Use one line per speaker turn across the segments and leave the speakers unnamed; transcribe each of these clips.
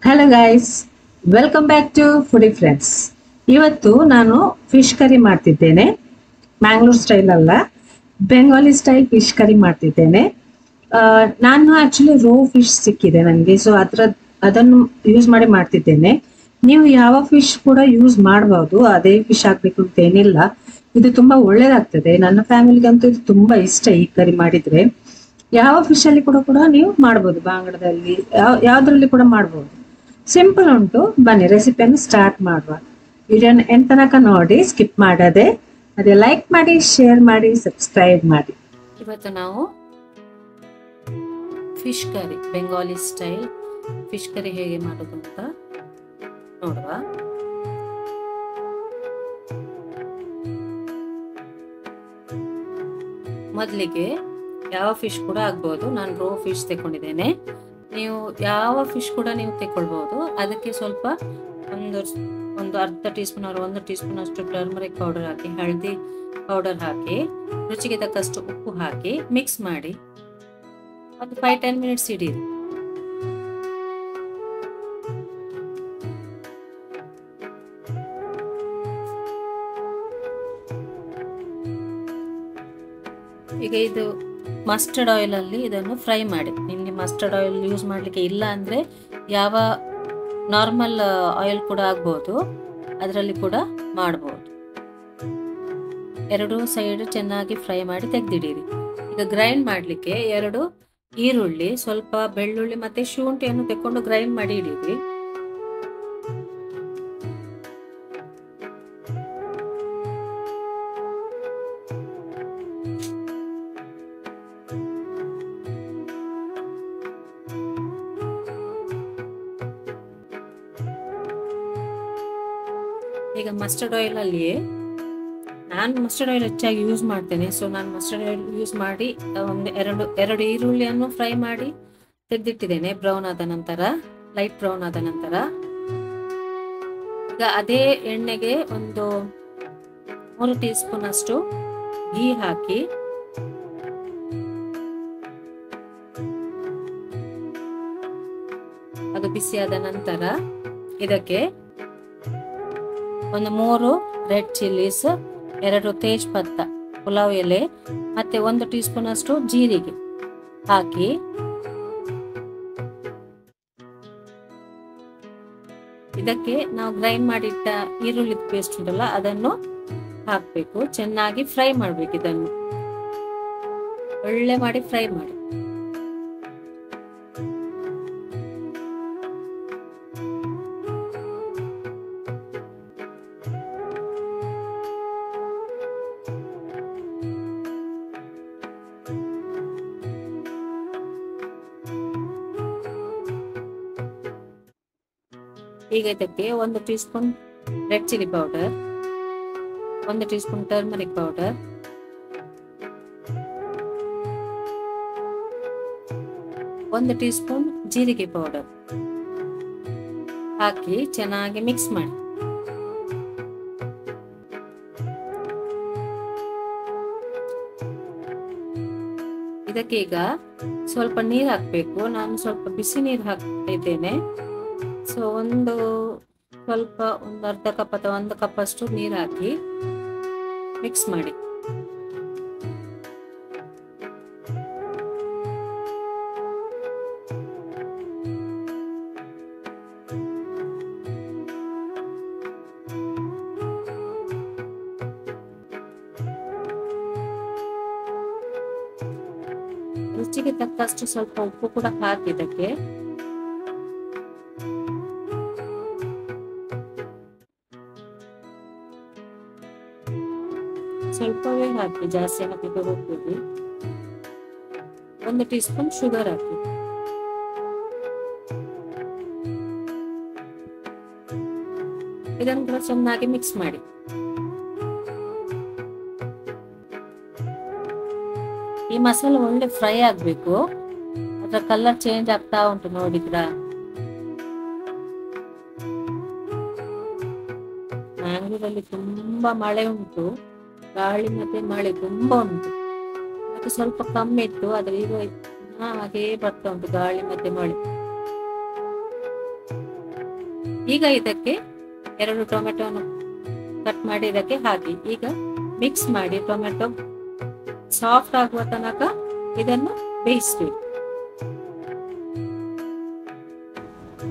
Hello guys, welcome back to foodie friends. ಇವತ್ತು ನಾನು fish curry ಮಾಡ್ತಿದ್ದೇನೆ. ಮ್ಯಾಂಗ್ಳೂರ್ ಸ್ಟೈಲ್ ಅಲ್ಲ, ಬೆಂಗಾಲಿ ಸ್ಟೈಲ್ ಫಿಶ್ ಕರಿ ಮಾಡ್ತಿದ್ದೇನೆ. ನಾನು ಆಕ್ಚುಲಿ ರೋ ಫಿಶ್ ಸಿಕ್ಕಿದೆ ನನಗೆ, ಸೊ ಅದನ್ನು ಯೂಸ್ ಮಾಡಿ ಮಾಡ್ತಿದ್ದೇನೆ. ನೀವು ಯಾವ ಫಿಶ್ ಕೂಡ ಯೂಸ್ ಮಾಡಬಹುದು, ಅದೇ ಫಿಶ್ ಹಾಕ್ಬೇಕು ಅಂತ ಏನಿಲ್ಲ. ಇದು ತುಂಬಾ ಒಳ್ಳೇದಾಗ್ತದೆ. ನನ್ನ ಫ್ಯಾಮಿಲಿಗಂತೂ ಇದು ತುಂಬಾ ಇಷ್ಟ. ಈ ಕರಿ ಮಾಡಿದ್ರೆ ಯಾವ ಫಿಶ್ ಅಲ್ಲಿ ಕೂಡ ನೀವು ಮಾಡಬಹುದು. ಬಾಂಗಡದಲ್ಲಿ ಯಾವ್ದ್ರಲ್ಲಿ ಕೂಡ ಮಾಡಬಹುದು. ಸಿಂಪಲ್ ಉಂಟು. ಬನ್ನಿ ರೆಸಿಪಿಯನ್ನು ಸ್ಟಾರ್ಟ್ ಮಾಡುವ. ವಿಡಿಯೋನ ಎಂಡ್ ತನಕ ನೋಡಿ, ಸ್ಕಿಪ್ ಮಾಡದೆ. ಅದೇ ಲೈಕ್ ಮಾಡಿ, ಶೇರ್ ಮಾಡಿ, ಸಬ್ಸ್ಕ್ರೈಬ್ ಮಾಡಿ.
ಇವತ್ತು ನಾವು fish curry, Bengali style fish curry ಹೇಗೆ ಮಾಡೋದು ಅಂತ ನೋಡುವ. ಮೊದಲಿಗೆ ಯಾವ ಫಿಶ್ ಕೂಡ ಆಗ್ಬೋದು. ನಾನು ರೋ ಫಿಶ್ ತಗೊಂಡಿದ್ದೇನೆ. ನೀವು ಯಾವ ಫಿಶ್ ಕೂಡ ನೀವು ತಗೊಳ್ಬಹುದು. ಅದಕ್ಕೆ ಸ್ವಲ್ಪ ಒಂದು ಅರ್ಧ tea spoon or 1 tea spoon ಅಷ್ಟು ಟರ್ಮರಿಕ್ ಪೌಡರ್ ಹಾಕಿ, ಹಳದಿ ಪೌಡರ್ ಹಾಕಿ, ರುಚಿಗೆ ತಕ್ಕಷ್ಟು ಉಪ್ಪು ಹಾಕಿ ಮಿಕ್ಸ್ ಮಾಡಿ ಒಂದು 5-10 ಮಿನಿಟ್ಸ್ ಇಡೀರಿ. ಈಗ ಇದು ಮಸ್ಟರ್ಡ್ ಆಯಿಲ್ ಅಲ್ಲಿ ಇದನ್ನು ಫ್ರೈ ಮಾಡಿ. ನಿಮಗೆ ಮಸ್ಟರ್ಡ್ ಆಯಿಲ್ ಯೂಸ್ ಮಾಡಲಿಕ್ಕೆ ಇಲ್ಲ ಅಂದರೆ ಯಾವ ನಾರ್ಮಲ್ ಆಯಿಲ್ ಕೂಡ ಆಗ್ಬೋದು, ಅದರಲ್ಲಿ ಕೂಡ ಮಾಡ್ಬೋದು. ಎರಡು ಸೈಡ್ ಚೆನ್ನಾಗಿ ಫ್ರೈ ಮಾಡಿ ತೆಗೆದಿಡಿರಿ. ಈಗ ಗ್ರೈಂಡ್ ಮಾಡಲಿಕ್ಕೆ 2 ಈರುಳ್ಳಿ, ಸ್ವಲ್ಪ ಬೆಳ್ಳುಳ್ಳಿ ಮತ್ತೆ ಶುಂಠಿಯನ್ನು ತೆಕ್ಕೊಂಡು ಗ್ರೈಂಡ್ ಮಾಡಿ ಇಡಿರಿ. ಈಗ ಮಸ್ಟರ್ಡ್ ಆಯಿಲ್ ಅಲ್ಲಿ ನಾನು ಮಸ್ಟರ್ಡ್ ಆಯಿಲ್ ಹೆಚ್ಚಾಗಿ ಯೂಸ್ ಮಾಡ್ತೇನೆ. ಸೊ ನಾನು ಮಸ್ಟರ್ಡ್ ಆಯಿಲ್ ಯೂಸ್ ಮಾಡಿ ಎರಡು ಈರುಳ್ಳಿಯನ್ನು ಫ್ರೈ ಮಾಡಿ ತೆಗೆದಿಟ್ಟಿದ್ದೇನೆ. ಬ್ರೌನ್ ಆದ ನಂತರ, ಲೈಟ್ ಬ್ರೌನ್ ಆದ ನಂತರ ಈಗ ಅದೇ ಎಣ್ಣೆಗೆ ಒಂದು 3 ಟೀ ಸ್ಪೂನ್ ಅಷ್ಟು ಘೀ ಹಾಕಿ ಅದು ಬಿಸಿಯಾದ ನಂತರ ಇದಕ್ಕೆ ಒಂದು 3 ರೆಡ್ ಚಿಲ್ಲೀಸ್, 2 ತೇಜ್ಪತ್ತ, ಪುಲಾವ್ ಎಲೆ ಮತ್ತೆ 1 ಟೀ ಸ್ಪೂನ್ ಅಷ್ಟು ಜೀರಿಗೆ ಹಾಕಿ ಇದಕ್ಕೆ ನಾವು ಗ್ರೈಂಡ್ ಮಾಡಿಟ್ಟ ಈರುಳ್ಳಿ ಪೇಸ್ಟ್ ಉಂಟಲ್ಲ ಅದನ್ನು ಹಾಕಬೇಕು. ಚೆನ್ನಾಗಿ ಫ್ರೈ ಮಾಡಬೇಕು. ಇದನ್ನು ಒಳ್ಳೆ ಮಾಡಿ ಫ್ರೈ ಮಾಡಿ. ಈಗ ಇದಕ್ಕೆ 1 tea spoon red chilli powder, 1 tea spoon turmeric powder, 1 tea spoon ಜೀರಿಗೆ ಪೌಡರ್ ಹಾಕಿ ಚೆನ್ನಾಗಿ ಮಿಕ್ಸ್ ಮಾಡಿ. ಇದಕ್ಕೆ ಈಗ ಸ್ವಲ್ಪ ನೀರು ಹಾಕಬೇಕು. ನಾನು ಸ್ವಲ್ಪ ಬಿಸಿ ನೀರು ಹಾಕ್ತಾ ಇದ್ದೇನೆ. ಸೊ ಒಂದು ಅರ್ಧ ಕಪ್ ಅಥವಾ 1 ಕಪ್ ಅಷ್ಟು ನೀರು ಹಾಕಿ ಮಿಕ್ಸ್ ಮಾಡಿ. ರುಚಿಗೆ ತಕ್ಕಷ್ಟು ಸ್ವಲ್ಪ ಉಪ್ಪು ಕೂಡ ಹಾಕಿ ಇದಕ್ಕೆ ಸ್ವಲ್ಪವೇ ಹಾಕಿ, ಜಾಸ್ತಿ ಹಾಕಿ ಹೋಗ್ತೀವಿ. 1 ಟೀ ಸ್ಪೂನ್ ಶುಗರ್ ಹಾಕಿ ಇದನ್ನು ಕೂಡ ಚೆನ್ನಾಗಿ ಮಿಕ್ಸ್ ಮಾಡಿ. ಈ ಮಸಾಲೆ ಒಳ್ಳೆ ಫ್ರೈ ಆಗ್ಬೇಕು. ಅದರ ಕಲರ್ ಚೇಂಜ್ ಆಗ್ತಾ ಉಂಟು, ನೋಡಿದ್ರಾ? ಮ್ಯಾಂಗ್ಳೂರಲ್ಲಿ ತುಂಬಾ ಮಳೆ ಉಂಟು, ಗಾಳಿ ಮತ್ತೆ ಮಳೆ ತುಂಬಾ ಉಂಟು. ಮತ್ತೆ ಸ್ವಲ್ಪ ಕಮ್ಮಿ ಇತ್ತು, ಆದ್ರೆ ಈಗ ಹಾಗೆ ಬರ್ತಾ ಉಂಟು ಗಾಳಿ ಮತ್ತೆ ಮಳೆ. ಈಗ ಇದಕ್ಕೆ 2 ಟೊಮೆಟೊವನ್ನು ಕಟ್ ಮಾಡಿ ಇದಕ್ಕೆ ಹಾಕಿ ಈಗ ಮಿಕ್ಸ್ ಮಾಡಿ ಟೊಮೆಟೊ ಸಾಫ್ಟ್ ಆಗುವ ತನಕ ಇದನ್ನು ಬೇಯಿಸಬೇಕು.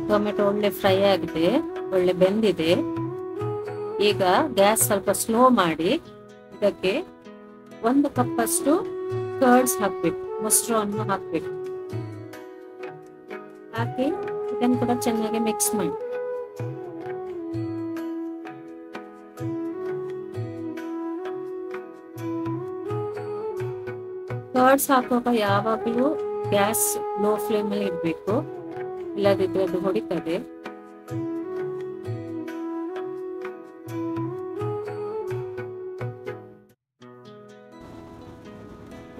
ಟೊಮೆಟೊ ಒಳ್ಳೆ ಫ್ರೈ ಆಗಿದೆ, ಒಳ್ಳೆ ಬೆಂದಿದೆ. ಈಗ ಗ್ಯಾಸ್ ಸ್ವಲ್ಪ ಸ್ಲೋ ಮಾಡಿ ಇದಕ್ಕೆ 1 ಕಪ್ ಅಷ್ಟು ಕರ್ಡ್ಸ್ ಹಾಕ್ಬೇಕು, ಮೊಸರನ್ನು ಹಾಕ್ಬೇಕು. ಹಾಕಿ ಇದನ್ನು ಕೂಡ ಚೆನ್ನಾಗಿ ಮಿಕ್ಸ್ ಮಾಡಿ. ಕರ್ಡ್ಸ್ ಹಾಕುವಾಗ ಯಾವಾಗಲೂ ಗ್ಯಾಸ್ ಲೋ ಫ್ಲೇಮ್ ಅಲ್ಲಿ ಇಡಬೇಕು, ಇಲ್ಲದಿದ್ರೆ ಅದು ಹೊಡಿತದೆ.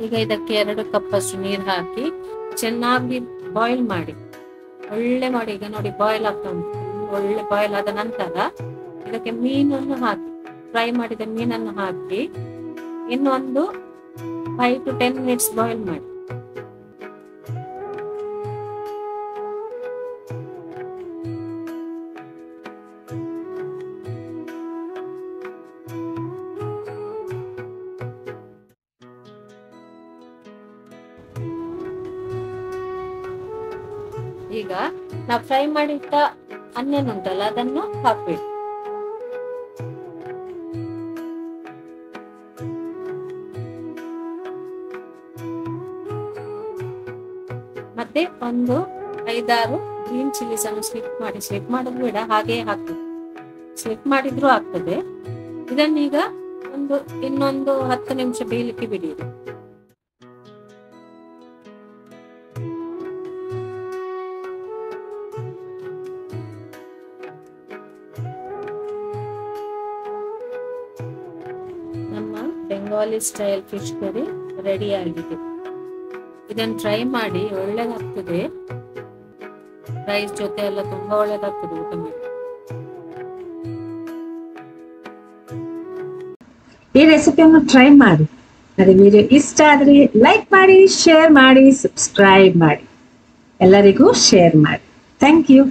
ಈಗ ಇದಕ್ಕೆ 2 ಕಪ್ ಅಷ್ಟು ನೀರು ಹಾಕಿ ಚೆನ್ನಾಗಿ ಬಾಯ್ಲ್ ಮಾಡಿ, ಒಳ್ಳೆ ಮಾಡಿ. ಈಗ ನೋಡಿ ಬಾಯ್ಲ್ ಆಗ್ತಾ ಉಂಟು. ಒಳ್ಳೆ ಬಾಯ್ಲ್ ಆದ ನಂತರ ಇದಕ್ಕೆ ಮೀನನ್ನು ಹಾಕಿ, ಫ್ರೈ ಮಾಡಿದ ಮೀನನ್ನು ಹಾಕಿ ಇನ್ನೊಂದು 5 to 10 minutes ಬಾಯ್ಲ್ ಮಾಡಿ. ಈಗ ನಾವು ಫ್ರೈ ಮಾಡಿಟ್ಟ ಆನಿಯನ್ ಉಂಟಲ್ಲ ಅದನ್ನು ಹಾಕ್ಬೇಕು. ಮತ್ತೆ ಒಂದು 5-6 ಗ್ರೀನ್ ಚಿಲ್ಲೀಸ್ ಅನ್ನು ಸ್ಲಿಪ್ ಮಾಡೋದು ಬೇಡ, ಹಾಗೆ ಹಾಕ್ಬೇಕು. ಸ್ಲಿಪ್ ಮಾಡಿದ್ರು ಆಗ್ತದೆ. ಇದನ್ನೀಗ ಇನ್ನೊಂದು 10 ನಿಮಿಷ ಬೇಯಲಿಕ್ಕೆ ಬಿಡಿರಿ. ನಮ್ಮ Bengali style fish curry ready ಆಗಿದೆ. ಇದನ್ನು ಟ್ರೈ ಮಾಡಿ, ಒಳ್ಳೇದಾಗ್ತದೆ. ರೈಸ್ ಜೊತೆ ಎಲ್ಲ ತುಂಬಾ ಒಳ್ಳೇದಾಗ್ತದೆ ಊಟ ಮಾಡಿ.
ಈ ರೆಸಿಪಿಯನ್ನು ಟ್ರೈ ಮಾಡಿ. ನನ್ನ ವಿಡಿಯೋ ಇಷ್ಟ ಆದ್ರೆ ಲೈಕ್ ಮಾಡಿ, ಶೇರ್ ಮಾಡಿ, ಸಬ್ಸ್ಕ್ರೈಬ್ ಮಾಡಿ, ಎಲ್ಲರಿಗೂ ಶೇರ್ ಮಾಡಿ. Thank you.